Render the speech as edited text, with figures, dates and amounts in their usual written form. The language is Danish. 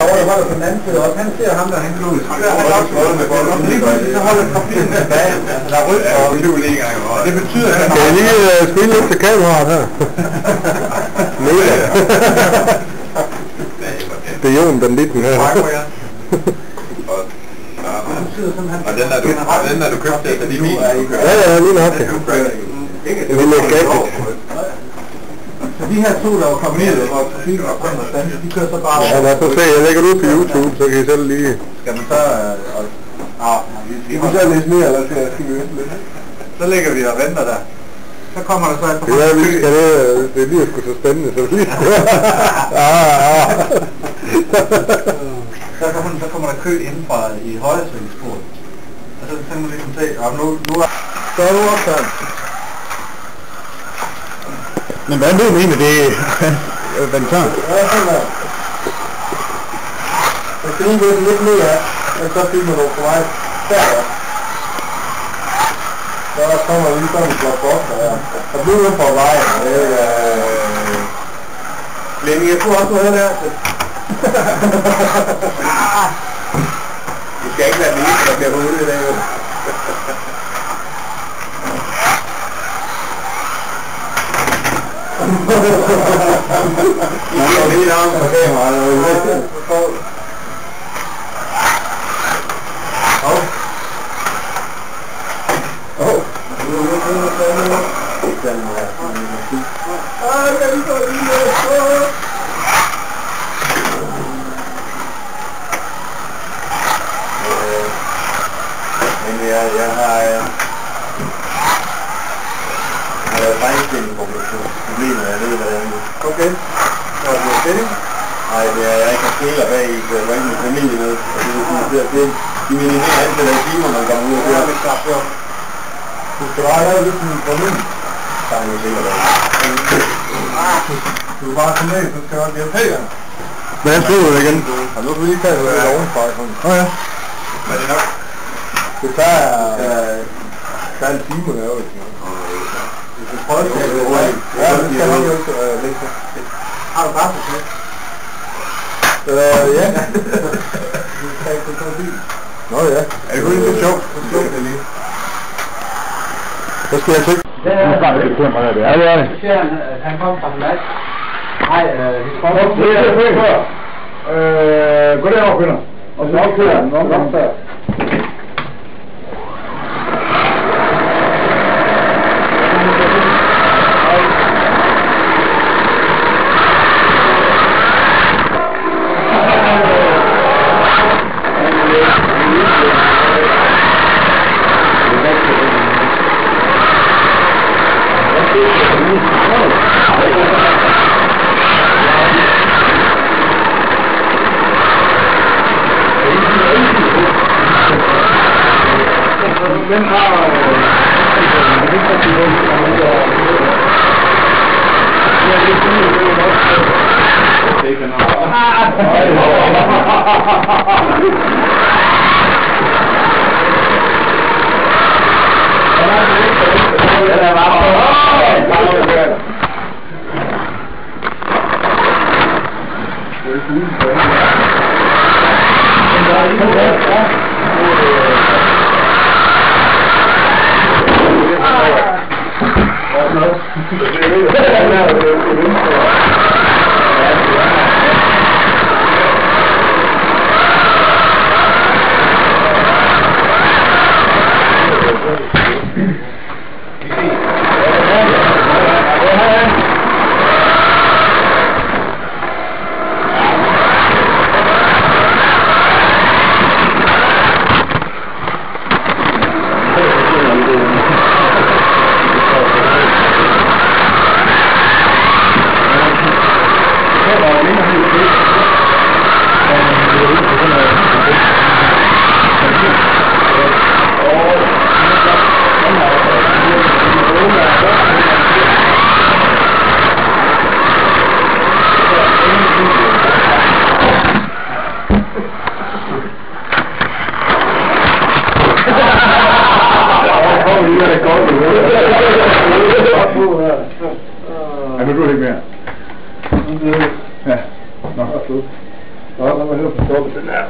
Derovre der holder på den anden side også. Han ser ham der, han glod. Han er også holder med bolden. Lige pludselig så holder trafikken tilbage. Altså der er rødt og det betyder, at kan jeg lige spille lidt til kameraet her? Mega. Det er Jon banditten her. Og den er du købt efter de biler. Ja, lige nok det. Det vil ikke galt. Så de her to, der var kommet ned, hvor trafikken var kommet stand, de kører så bare over. Ja, lad os se, jeg lægger det ud på YouTube, så kan I selv lige... Skal man så... vi må så læse mere, eller skal vi vente lidt? Så lægger vi og venter der. Så kommer der så et par... Ja, vi skal det er lige sgu så spændende, så lige... Så kommer der kø indenfra i højresvingssporet. Og så kan man ligesom se, og nu er... Så er du optaget. Men hvad ved du egentlig, det er... Hvad det tager? Ja, sådan der. Jeg skal lige vente lidt mere, men så filmer du på vej derovre. Så kommer lige sådan en flot bokser her. Og bliver nu på vejen. Flemming, jeg tror også, du havde der. Du skal ikke være den eneste, der bliver hovedet i dag, jo. Jeg går lige nærmere på kameraet. Jeg har lavet fejlstillingsproblemet, jeg ved hvordan det er. Okay. Så er det stilling? Nej, det er jeg ikke har spiller bag i, så jeg var ikke min familie med. Og det vil sige, at det de minimerer antallet af timer, man kommer ud af det. Ja, det er klart, jo. Du skal bare lave lidt sådan en forløb. Så er det sikkert af. Du er bare sådan med, så skal du også hjælpe her. Hvordan skriver du det igen? Og nu skal vi lige tage det ovenfra. Ja. Men det er nok. Det tager en time at lave det. Hvis du prøver at det hurtigt. Ja, det skal nok jo lægge sig. Har du bare det? Ja. Du skal ikke tage bil. Nå ja. Er det kun lidt sjovt? Det lige. Så skal jeg tjekke. Ja, det er det. Så siger han kommer fra Mads. Nej, vi skal prøve. Gå derover, Peter. Og så opkører den. Opkører. Den har få stoppet den her.